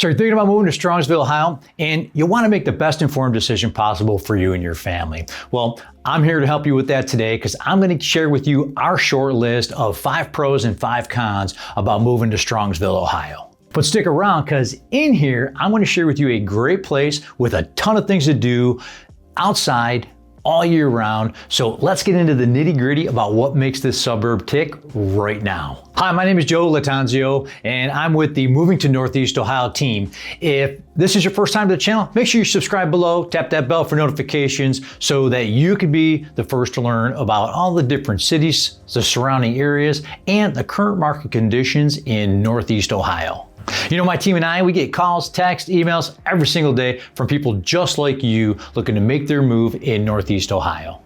So you're thinking about moving to Strongsville, Ohio, and you want to make the best informed decision possible for you and your family. Well, I'm here to help you with that today because I'm going to share with you our short list of 5 pros and 5 cons about moving to Strongsville, Ohio. But stick around because in here, I'm going to share with you a great place with a ton of things to do outside all year round. So let's get into the nitty gritty about what makes this suburb tick right now. Hi, my name is Joe Latanzio and I'm with the Moving to Northeast Ohio team. If this is your first time to the channel, make sure you subscribe below, tap that bell for notifications so that you can be the first to learn about all the different cities, the surrounding areas, and the current market conditions in Northeast Ohio. You know, my team and I, we get calls, texts, emails every single day from people just like you looking to make their move in Northeast Ohio.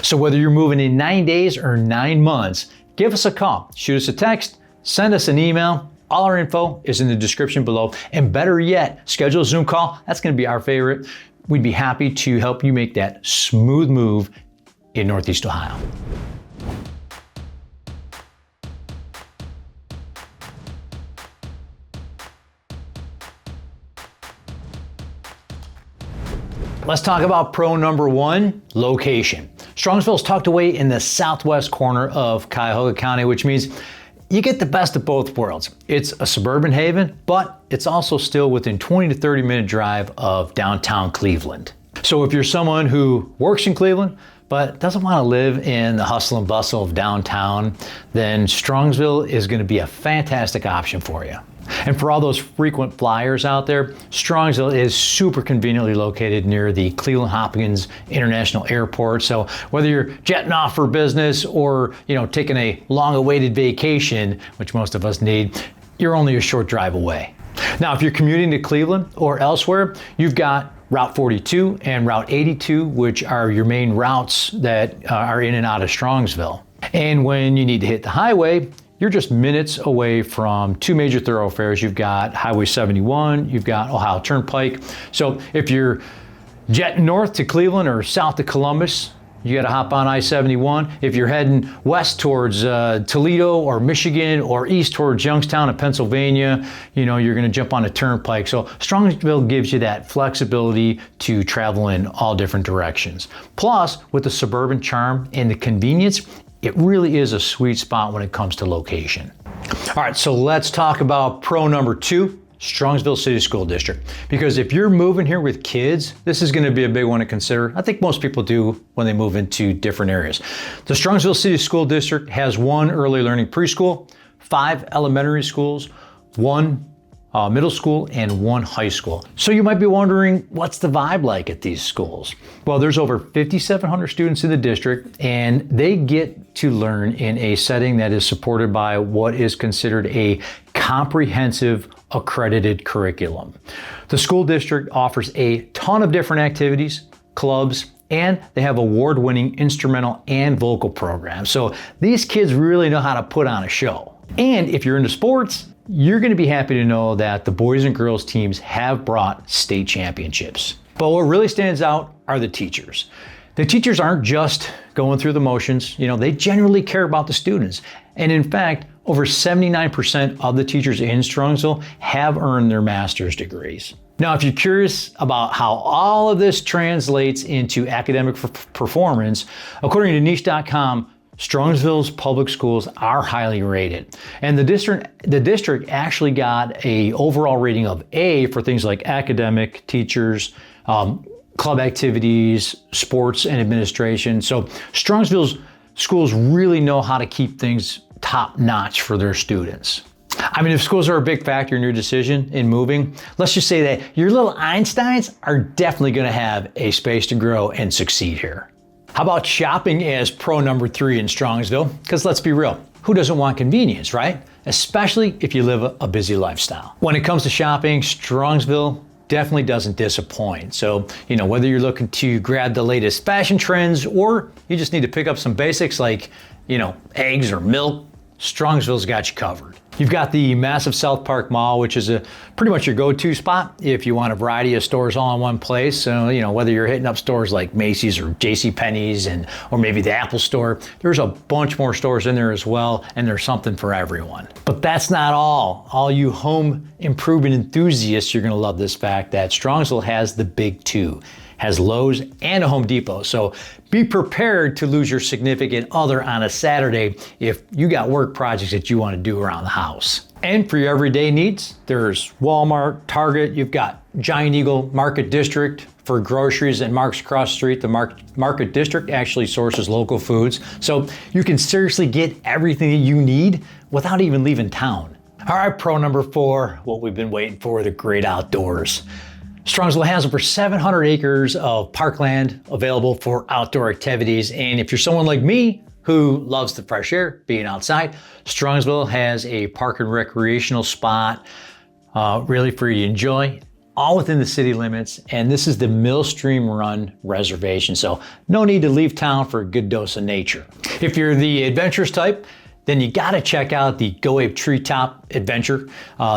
So whether you're moving in 9 days or 9 months, give us a call, shoot us a text, send us an email. All our info is in the description below. And better yet, schedule a Zoom call. That's going to be our favorite. We'd be happy to help you make that smooth move in Northeast Ohio. Let's talk about pro number 1, location. Strongsville is tucked away in the southwest corner of Cuyahoga County, which means you get the best of both worlds. It's a suburban haven, but it's also still within 20 to 30 minute drive of downtown Cleveland. So if you're someone who works in Cleveland, but doesn't want to live in the hustle and bustle of downtown, then Strongsville is going to be a fantastic option for you. And for all those frequent flyers out there, Strongsville is super conveniently located near the Cleveland Hopkins International Airport. So whether you're jetting off for business or, taking a long-awaited vacation, which most of us need, you're only a short drive away. Now, if you're commuting to Cleveland or elsewhere, you've got Route 42 and Route 82, which are your main routes that are in and out of Strongsville. And when you need to hit the highway, you're just minutes away from 2 major thoroughfares. You've got Highway 71, you've got Ohio Turnpike. So if you're jetting north to Cleveland or south to Columbus, you got to hop on I-71. If you're heading west towards Toledo or Michigan or east towards Youngstown and Pennsylvania, you're going to jump on a turnpike. So Strongsville gives you that flexibility to travel in all different directions. Plus, with the suburban charm and the convenience, it really is a sweet spot when it comes to location. All right, so let's talk about pro number 2, Strongsville City School District. Because if you're moving here with kids, this is going to be a big one to consider. I think most people do when they move into different areas. The Strongsville City School District has 1 early learning preschool, 5 elementary schools, 1 middle school, and 1 high school. So you might be wondering, what's the vibe like at these schools? Well, there's over 5,700 students in the district, and they get to learn in a setting that is supported by what is considered a comprehensive accredited curriculum. The school district offers a ton of different activities, clubs, and they have award-winning instrumental and vocal programs. So these kids really know how to put on a show. And if you're into sports, you're going to be happy to know that the boys and girls teams have brought state championships. But what really stands out are the teachers. The teachers aren't just going through the motions, they generally care about the students. And in fact, over 79% of the teachers in Strongsville have earned their master's degrees. Now, if you're curious about how all of this translates into academic performance, according to niche.com, Strongsville's public schools are highly rated. And the district actually got an overall rating of A for things like academic, teachers, club activities, sports, and administration. So Strongsville's schools really know how to keep things top notch for their students. I mean, if schools are a big factor in your decision in moving, let's just say that your little Einsteins are definitely going to have a space to grow and succeed here. How about shopping as pro number 3 in Strongsville? Because let's be real, who doesn't want convenience, right? Especially if you live a busy lifestyle. When it comes to shopping, Strongsville definitely doesn't disappoint. So, whether you're looking to grab the latest fashion trends or you just need to pick up some basics like, eggs or milk, Strongsville's got you covered. You've got the massive South Park Mall, which is pretty much your go-to spot if you want a variety of stores all in one place. So, whether you're hitting up stores like Macy's or JCPenney's or maybe the Apple Store, there's a bunch more stores in there as well, and there's something for everyone. But that's not all. All you home improvement enthusiasts, you're gonna love this fact that Strongsville has the big two. Has Lowe's and a Home Depot. So be prepared to lose your significant other on a Saturday if you got work projects that you want to do around the house. And for your everyday needs, there's Walmart, Target, you've got Giant Eagle Market District for groceries, and Mark's across the street. The Market District actually sources local foods. So you can seriously get everything that you need without even leaving town. All right, pro number 4, what we've been waiting for, the great outdoors. Strongsville has over 700 acres of parkland available for outdoor activities. And if you're someone like me who loves the fresh air, being outside, Strongsville has a park and recreational spot really for you to enjoy, all within the city limits. And this is the Millstream Run Reservation. So no need to leave town for a good dose of nature. If you're the adventurous type, then you gotta check out the Go Ape Treetop Adventure.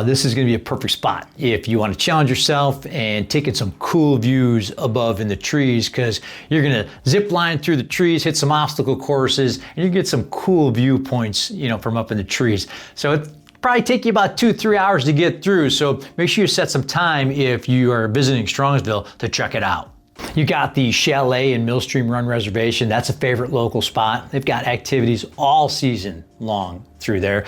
This is gonna be a perfect spot if you wanna challenge yourself and take in some cool views above in the trees, because you're gonna zip line through the trees, hit some obstacle courses, and you get some cool viewpoints, from up in the trees. So it probably take you about 2-3 hours to get through. So make sure you set some time if you are visiting Strongsville to check it out. You got the Chalet and Millstream Run Reservation. That's a favorite local spot. They've got activities all season long through there.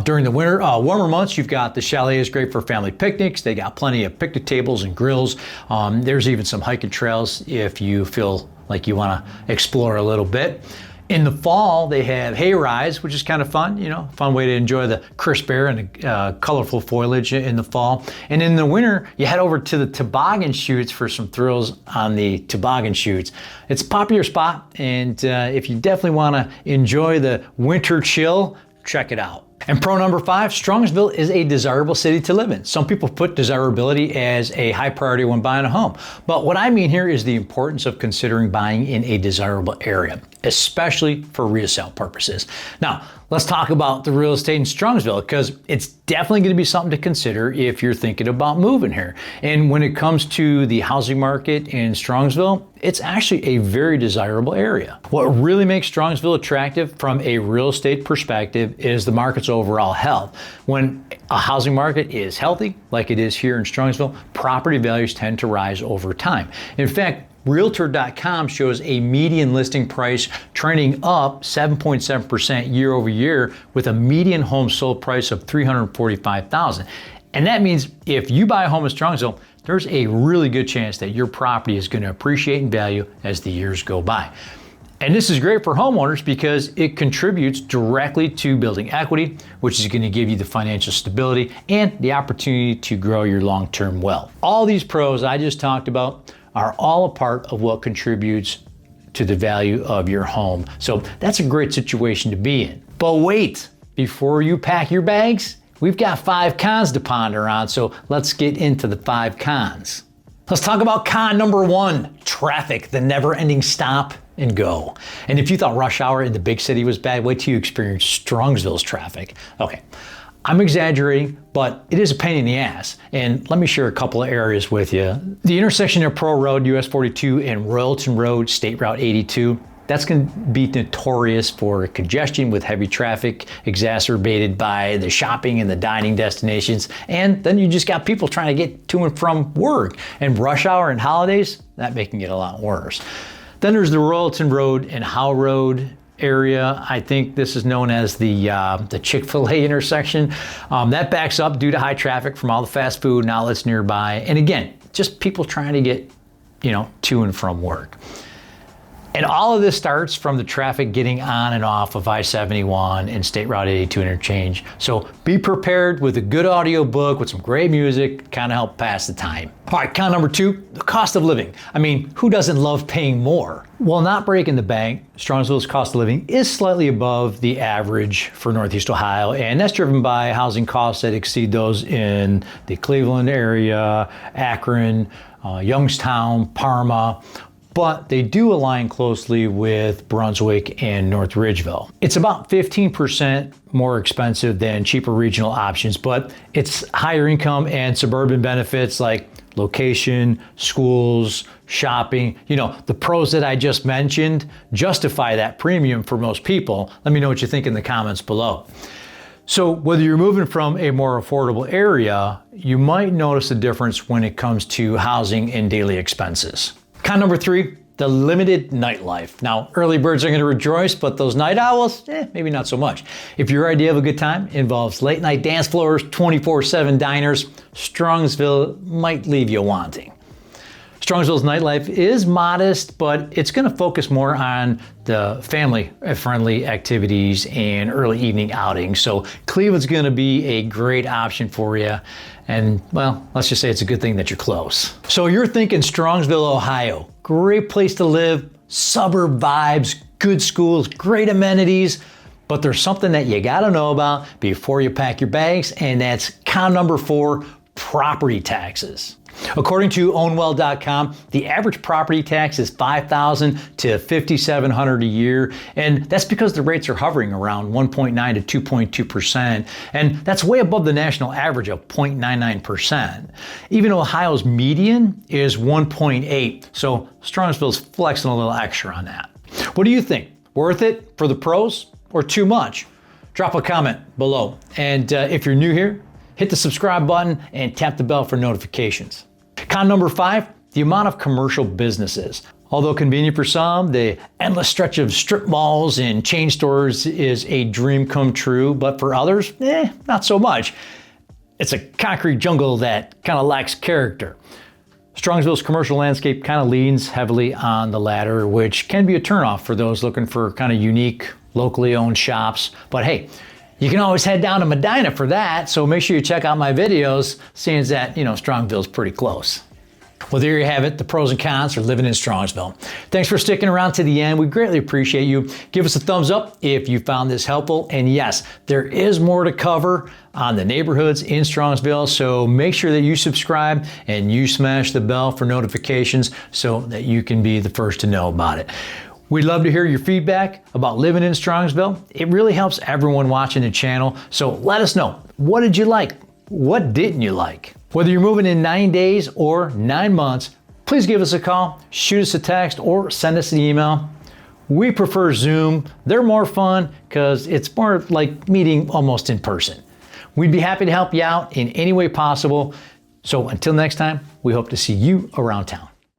During the winter, warmer months, you've got the Chalet is great for family picnics. They got plenty of picnic tables and grills. There's even some hiking trails if you feel like you want to explore a little bit. In the fall, they have hay rides, which is kind of fun, fun way to enjoy the crisp air and the colorful foliage in the fall. And in the winter, you head over to the toboggan chutes for some thrills on the toboggan chutes. It's a popular spot, and if you definitely want to enjoy the winter chill, check it out. And pro number 5, Strongsville is a desirable city to live in. Some people put desirability as a high priority when buying a home. But what I mean here is the importance of considering buying in a desirable area, especially for resale purposes. Now, let's talk about the real estate in Strongsville, because it's definitely going to be something to consider if you're thinking about moving here. And when it comes to the housing market in Strongsville, it's actually a very desirable area. What really makes Strongsville attractive from a real estate perspective is the market's overall health. When a housing market is healthy, like it is here in Strongsville, property values tend to rise over time. In fact, Realtor.com shows a median listing price trending up 7.7% year over year, with a median home sold price of $345,000. And that means if you buy a home in Strongsville, there's a really good chance that your property is going to appreciate in value as the years go by. And this is great for homeowners because it contributes directly to building equity, which is going to give you the financial stability and the opportunity to grow your long-term wealth. All these pros I just talked about are all a part of what contributes to the value of your home. So that's a great situation to be in. But wait, before you pack your bags, we've got 5 cons to ponder on. So let's get into the 5 cons. Let's talk about con number 1, traffic, the never-ending stop and go. And if you thought rush hour in the big city was bad, wait till you experience Strongsville's traffic. Okay. I'm exaggerating, but it is a pain in the ass. And let me share a couple of areas with you. The intersection of Pearl Road, US 42, and Royalton Road, State Route 82, that's going to be notorious for congestion with heavy traffic exacerbated by the shopping and the dining destinations. And then you just got people trying to get to and from work. And rush hour and holidays, that making it a lot worse. Then there's the Royalton Road and Howe Road area. I think this is known as the Chick-fil-A intersection. That backs up due to high traffic from all the fast food and outlets nearby. And again, just people trying to get, to and from work. And all of this starts from the traffic getting on and off of I-71 and State Route 82 interchange. So be prepared with a good audio book with some great music, kind of help pass the time. All right, con number 2, the cost of living. I mean, who doesn't love paying more? While not breaking the bank, Strongsville's cost of living is slightly above the average for Northeast Ohio, and that's driven by housing costs that exceed those in the Cleveland area, Akron, Youngstown, Parma, but they do align closely with Brunswick and North Ridgeville. It's about 15% more expensive than cheaper regional options, but it's higher income and suburban benefits like location, schools, shopping. You know, the pros that I just mentioned justify that premium for most people. Let me know what you think in the comments below. So whether you're moving from a more affordable area, you might notice a difference when it comes to housing and daily expenses. Con number 3, the limited nightlife. Now, early birds are going to rejoice, but those night owls, maybe not so much. If your idea of a good time involves late night dance floors, 24/7 diners, Strongsville might leave you wanting. Strongsville's nightlife is modest, but it's going to focus more on the family-friendly activities and early evening outings. So Cleveland's going to be a great option for you. And well, let's just say it's a good thing that you're close. So you're thinking Strongsville, Ohio. Great place to live, suburb vibes, good schools, great amenities. But there's something that you got to know about before you pack your bags, and that's con number 4, property taxes. According to ownwell.com, the average property tax is $5,000 to $5,700 a year, and that's because the rates are hovering around 1.9 to 2.2%, and that's way above the national average of 0.99%. Even Ohio's median is 1.8, so Strongsville's flexing a little extra on that. What do you think? Worth it for the pros or too much? Drop a comment below, and if you're new here, hit the subscribe button and tap the bell for notifications. Con number 5, the amount of commercial businesses. Although convenient for some, the endless stretch of strip malls and chain stores is a dream come true, but for others, not so much. It's a concrete jungle that kind of lacks character. Strongsville's commercial landscape kind of leans heavily on the latter, which can be a turnoff for those looking for kind of unique, locally owned shops. But hey, you can always head down to Medina for that, so make sure you check out my videos, seeing that, Strongsville's pretty close. Well, there you have it, the pros and cons for living in Strongsville. Thanks for sticking around to the end. We greatly appreciate you. Give us a thumbs up if you found this helpful. And yes, there is more to cover on the neighborhoods in Strongsville, so make sure that you subscribe and you smash the bell for notifications so that you can be the first to know about it. We'd love to hear your feedback about living in Strongsville. It really helps everyone watching the channel, so let us know. What did you like? What didn't you like? Whether you're moving in 9 days or 9 months, please give us a call, shoot us a text, or send us an email. We prefer Zoom. They're more fun because it's more like meeting almost in person. We'd be happy to help you out in any way possible. So until next time, we hope to see you around town.